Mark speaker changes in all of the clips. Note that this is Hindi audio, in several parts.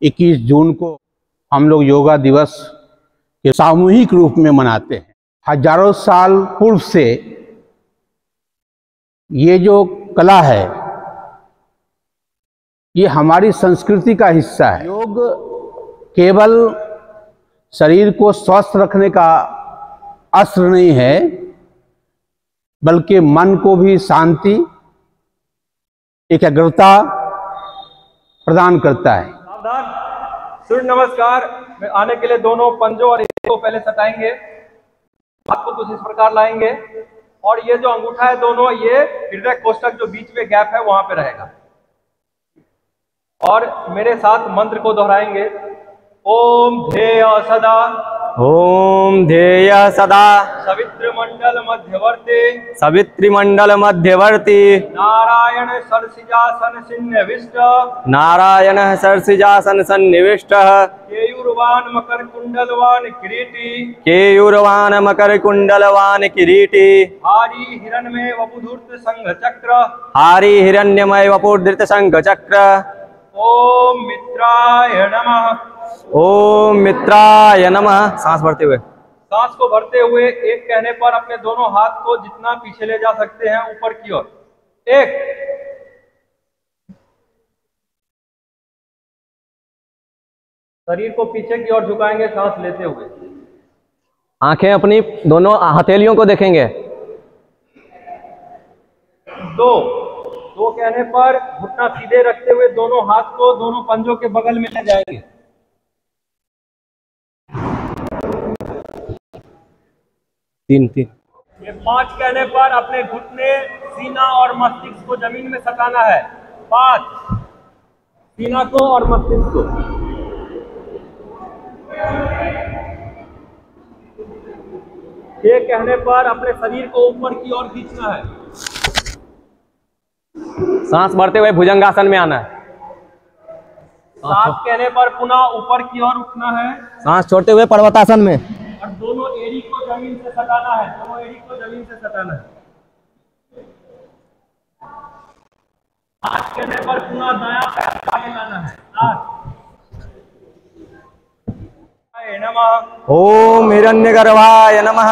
Speaker 1: 21 जून को हम लोग योगा दिवस के सामूहिक रूप में मनाते हैं। हजारों साल पूर्व से ये जो कला है ये हमारी संस्कृति का हिस्सा है। योग केवल शरीर को स्वस्थ रखने का अस्त्र नहीं है, बल्कि मन को भी शांति, एकाग्रता प्रदान करता है।
Speaker 2: सावधान, सूर्य नमस्कार में आने के लिए दोनों पंजों और एक को पहले सटाएंगे, हाथ को कुछ इस प्रकार लाएंगे और ये जो अंगूठा है दोनों ये हृदय कोष्ठक जो बीच में गैप है वहां पे रहेगा और मेरे साथ मंत्र को दोहराएंगे। ओम ध्येय सदा,
Speaker 3: ओम ध्येय सदा,
Speaker 2: सवितृमंडल मध्यवर्ती,
Speaker 3: सवितृमंडल मध्यवर्ती,
Speaker 2: नारायण सरसिजासन सन्निविष्ट,
Speaker 3: नारायण सरसिजासन सन्निविष्ट,
Speaker 2: केयूरवान मकर कुंडलवान किरीटी,
Speaker 3: केयूरवान मकर कुंडलवान किरीटी,
Speaker 2: हारी हिरण्मय वपुधूर्त संघ चक्र,
Speaker 3: हारी हिरण्यमय वपुर्धृत शंख चक्र।
Speaker 2: ओम मित्राय नमः।
Speaker 3: ओम मित्राय नमः। सांस भरते हुए,
Speaker 2: सांस को भरते हुए एक कहने पर अपने दोनों हाथ को जितना पीछे ले जा सकते हैं ऊपर की ओर। एक, शरीर को पीछे की ओर झुकाएंगे सांस लेते हुए।
Speaker 3: आंखें अपनी दोनों हथेलियों को देखेंगे।
Speaker 2: दो, दो कहने पर घुटना सीधे रखते हुए दोनों हाथ को दोनों पंजों के बगल में ले जाएंगे।
Speaker 3: तीन तीन।
Speaker 2: ये 5 कहने पर अपने घुटने, सीना और मस्तिष्क को जमीन में सटाना है। 5, सीना को और मस्तिष्क को। 6 कहने पर अपने शरीर को ऊपर की ओर खींचना है।
Speaker 3: सांस भरते हुए भुजंगासन में आना है।
Speaker 2: 7 कहने पर पुनः ऊपर की ओर उठना है।
Speaker 3: सांस छोड़ते हुए पर्वतासन में।
Speaker 2: और दोनों एड़ी को जमीन से सटाना है। दोनों एड़ी को जमीन से सटाना है। 8 कहने पर पुनः दायां पैर आगे लाना है। 8, नमः।
Speaker 3: ओम हिरण्यगर्भाय नमः।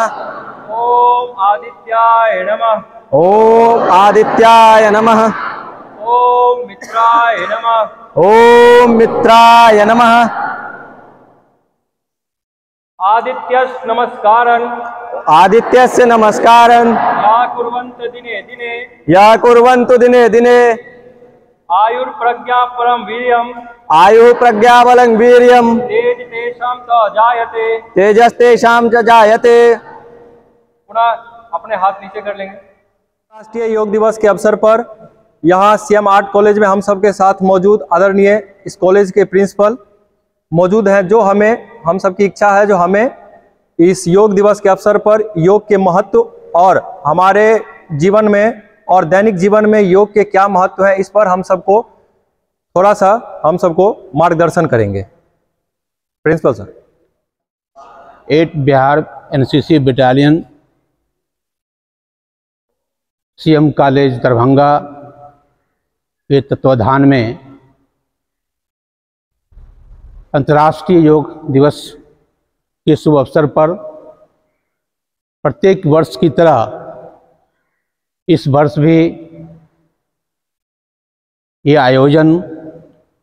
Speaker 2: ओम आदित्याय नमः।
Speaker 3: ओम आदित्याय नमः।
Speaker 2: ओम मित्राय नमः।
Speaker 3: ओम मित्राय नमः।
Speaker 2: आदित्यस्य नमस्कारं,
Speaker 3: आदित्यस्य नमस्कारं,
Speaker 2: या कुर्वन्तु दिने दिने,
Speaker 3: या कुर्वन्तु दिने दिने,
Speaker 2: आयुर्प्रज्ञा परं वीर्यं,
Speaker 3: आयु प्रज्ञा बलं वीर्यं,
Speaker 2: तेज तेषां च जायते।
Speaker 3: तेजस्तेषां च जायते।
Speaker 2: पुनः अपने हाथ नीचे कर लेंगे। राष्ट्रीय योग दिवस के अवसर पर यहाँ सीएम आर्ट कॉलेज में हम सबके साथ मौजूद आदरणीय इस कॉलेज के प्रिंसिपल मौजूद हैं, जो हम सबकी इच्छा है जो हमें इस योग दिवस के अवसर पर योग के महत्व और हमारे जीवन में और दैनिक जीवन में योग के क्या महत्व है इस पर हम सबको थोड़ा सा मार्गदर्शन करेंगे। Principal sir.
Speaker 1: 8 Bihar NCC battalion CM college Darbhanga के तत्वाधान में अंतर्राष्ट्रीय योग दिवस के शुभ अवसर पर प्रत्येक वर्ष की तरह इस वर्ष भी ये आयोजन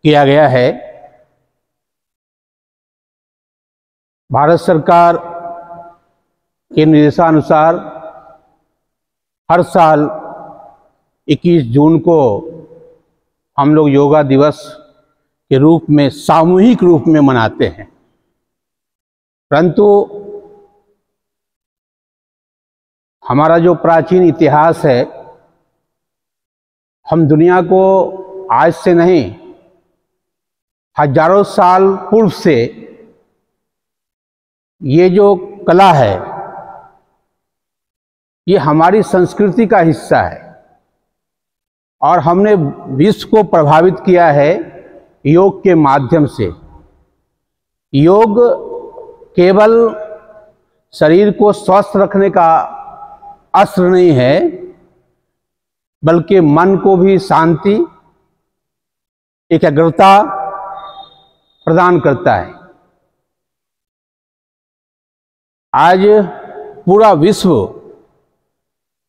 Speaker 1: किया गया है। भारत सरकार के निर्देशानुसार हर साल 21 जून को हम लोग योगा दिवस के रूप में सामूहिक रूप में मनाते हैं, परंतु हमारा जो प्राचीन इतिहास है, हम दुनिया को आज से नहीं हजारों साल पूर्व से ये जो कला है ये हमारी संस्कृति का हिस्सा है और हमने विश्व को प्रभावित किया है योग के माध्यम से। योग केवल शरीर को स्वस्थ रखने का अस्त्र नहीं है, बल्कि मन को भी शांति, एकाग्रता प्रदान करता है। आज पूरा विश्व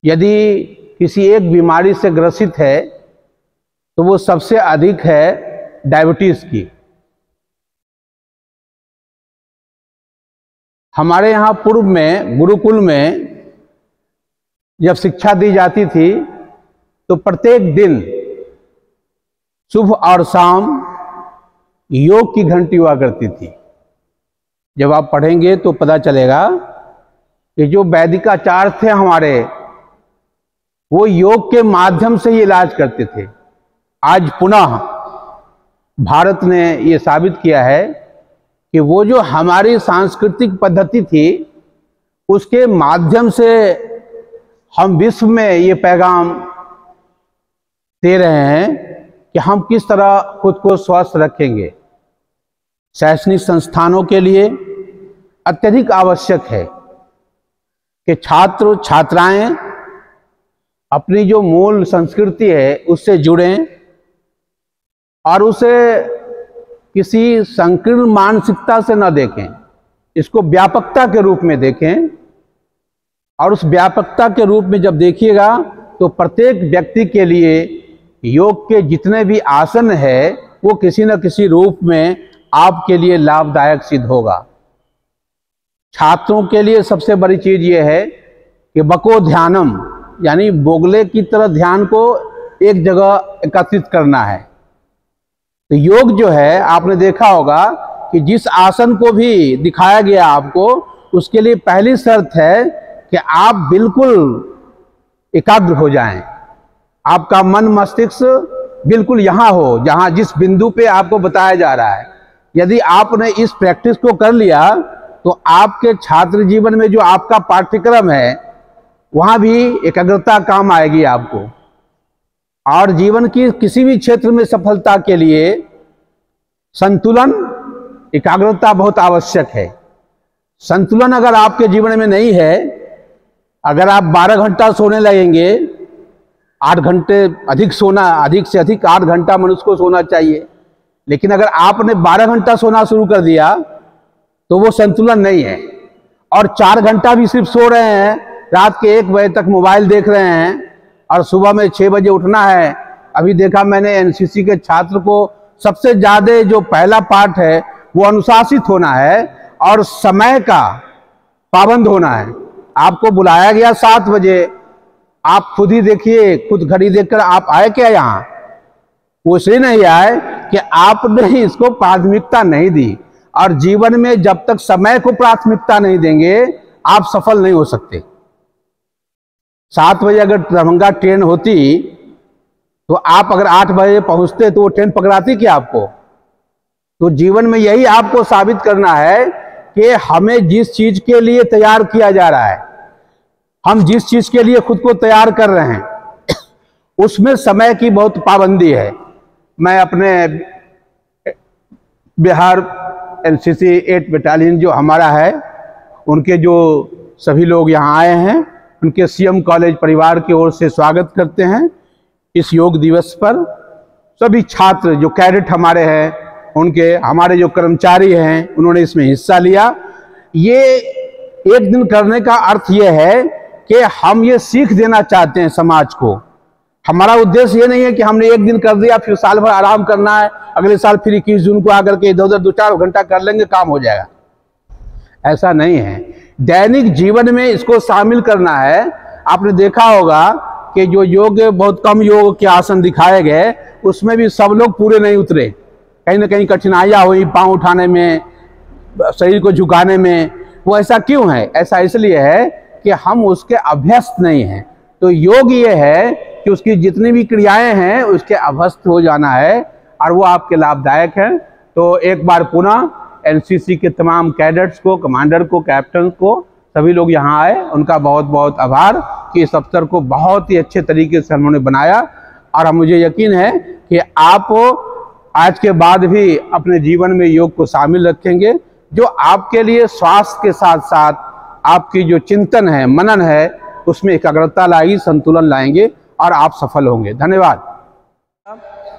Speaker 1: यदि किसी एक बीमारी से ग्रसित है तो वो सबसे अधिक है डायबिटीज की। हमारे यहाँ पूर्व में गुरुकुल में जब शिक्षा दी जाती थी तो प्रत्येक दिन सुबह और शाम योग की घंटी हुआ करती थी। जब आप पढ़ेंगे तो पता चलेगा कि जो वैदिकाचार्य थे हमारे, वो योग के माध्यम से ही इलाज करते थे। आज पुनः भारत ने ये साबित किया है कि वो जो हमारी सांस्कृतिक पद्धति थी उसके माध्यम से हम विश्व में ये पैगाम दे रहे हैं कि हम किस तरह खुद को स्वस्थ रखेंगे। शैक्षणिक संस्थानों के लिए अत्यधिक आवश्यक है कि छात्र छात्राएं अपनी जो मूल संस्कृति है उससे जुड़ें और उसे किसी संकीर्ण मानसिकता से न देखें, इसको व्यापकता के रूप में देखें। और उस व्यापकता के रूप में जब देखिएगा तो प्रत्येक व्यक्ति के लिए योग के जितने भी आसन है वो किसी न किसी रूप में आपके लिए लाभदायक सिद्ध होगा। छात्रों के लिए सबसे बड़ी चीज ये है कि बको ध्यानम, यानी बोगले की तरह ध्यान को एक जगह एकत्रित करना है। तो योग जो है, आपने देखा होगा कि जिस आसन को भी दिखाया गया आपको, उसके लिए पहली शर्त है कि आप बिल्कुल एकाग्र हो जाएं, आपका मन मस्तिष्क बिल्कुल यहाँ हो जहाँ जिस बिंदु पे आपको बताया जा रहा है। यदि आपने इस प्रैक्टिस को कर लिया तो आपके छात्र जीवन में जो आपका पाठ्यक्रम है वहाँ भी एकाग्रता काम आएगी आपको। और जीवन की किसी भी क्षेत्र में सफलता के लिए संतुलन, एकाग्रता बहुत आवश्यक है। संतुलन अगर आपके जीवन में नहीं है, अगर आप 12 घंटा सोने लगेंगे, 8 घंटे अधिक सोना, अधिक से अधिक 8 घंटा मनुष्य को सोना चाहिए, लेकिन अगर आपने 12 घंटा सोना शुरू कर दिया तो वो संतुलन नहीं है। और 4 घंटा भी सिर्फ सो रहे हैं, रात के 1 बजे तक मोबाइल देख रहे हैं और सुबह में 6 बजे उठना है। अभी देखा मैंने एनसीसी के छात्र को सबसे ज्यादा जो पहला पाठ है वो अनुशासित होना है और समय का पाबंद होना है। आपको बुलाया गया 7 बजे, आप खुद ही देखिए, खुद घड़ी देखकर आप आए क्या यहाँ? वो इसलिए नहीं आए कि आपने इसको प्राथमिकता नहीं दी। और जीवन में जब तक समय को प्राथमिकता नहीं देंगे आप सफल नहीं हो सकते। 7 बजे अगर दरभंगा ट्रेन होती तो आप अगर 8 बजे पहुंचते तो वो ट्रेन पकड़ाती क्या आपको? तो जीवन में यही आपको साबित करना है कि हमें जिस चीज के लिए तैयार किया जा रहा है, हम जिस चीज के लिए खुद को तैयार कर रहे हैं, उसमें समय की बहुत पाबंदी है। मैं अपने बिहार एनसीसी 8 बटालियन जो हमारा है, उनके जो सभी लोग यहाँ आए हैं, उनके सीएम कॉलेज परिवार की ओर से स्वागत करते हैं इस योग दिवस पर। सभी छात्र जो कैडेट हमारे हैं, उनके, हमारे जो कर्मचारी हैं, उन्होंने इसमें हिस्सा लिया। ये एक दिन करने का अर्थ ये है कि हम ये सीख देना चाहते हैं समाज को। हमारा उद्देश्य ये नहीं है कि हमने एक दिन कर दिया फिर साल भर आराम करना है, अगले साल फिर 21 जून को आकर के इधर-उधर 2-4 घंटा कर लेंगे, काम हो जाएगा। ऐसा नहीं है। दैनिक जीवन में इसको शामिल करना है। आपने देखा होगा कि जो योग, बहुत कम योग के आसन दिखाए गए, उसमें भी सब लोग पूरे नहीं उतरे। कहीं ना कहीं कठिनाइयाँ हुई पाँव उठाने में, शरीर को झुकाने में। वो ऐसा क्यों है? ऐसा इसलिए है कि हम उसके अभ्यस्त नहीं हैं। तो योग ये है कि उसकी जितनी भी क्रियाएं हैं उसके अभ्यस्त हो जाना है और वो आपके लाभदायक है। तो एक बार पुनः एनसीसी के तमाम कैडेट्स को, कमांडर को, कैप्टन को, सभी लोग यहाँ आए, उनका बहुत बहुत आभार कि इस अवसर को बहुत ही अच्छे तरीके से उन्होंने बनाया। और मुझे यकीन है कि आप आज के बाद भी अपने जीवन में योग को शामिल रखेंगे, जो आपके लिए स्वास्थ्य के साथ साथ आपकी जो चिंतन है, मनन है, उसमें एकाग्रता लाएगी, संतुलन लाएंगे और आप सफल होंगे। धन्यवाद।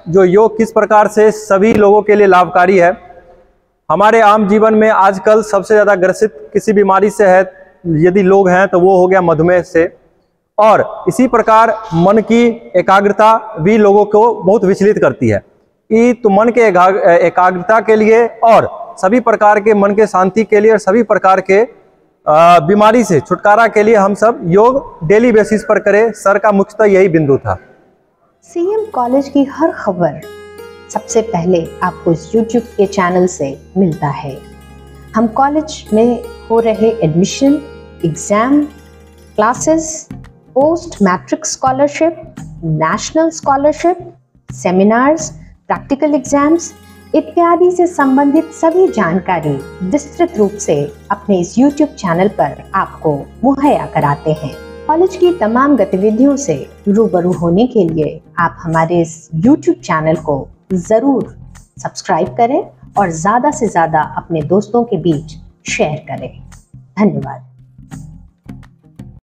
Speaker 2: जो योग किस प्रकार से सभी लोगों के लिए लाभकारी है, हमारे आम जीवन में आजकल सबसे ज़्यादा ग्रसित किसी बीमारी से है यदि लोग हैं तो वो हो गया मधुमेह से। और इसी प्रकार मन की एकाग्रता भी लोगों को बहुत विचलित करती है। तो मन के एकाग्रता के लिए और सभी प्रकार के मन के शांति के लिए और सभी प्रकार के बीमारी से छुटकारा के लिए हम सब योग डेली बेसिस पर करें। सर का मुख्यतः यही बिंदु था।
Speaker 4: सीएम कॉलेज की हर खबर सबसे पहले आपको इस YouTube के चैनल से मिलता है। हम कॉलेज में हो रहे admission, exam, classes, post matric scholarship, national scholarship, seminars, practical exams इत्यादि से संबंधित सभी जानकारी विस्तृत रूप से अपने इस YouTube चैनल पर आपको मुहैया कराते हैं। कॉलेज की तमाम गतिविधियों से रूबरू होने के लिए आप हमारे इस YouTube चैनल को जरूर सब्सक्राइब करें और ज़्यादा से ज़्यादा अपने दोस्तों के बीच शेयर करें। धन्यवाद।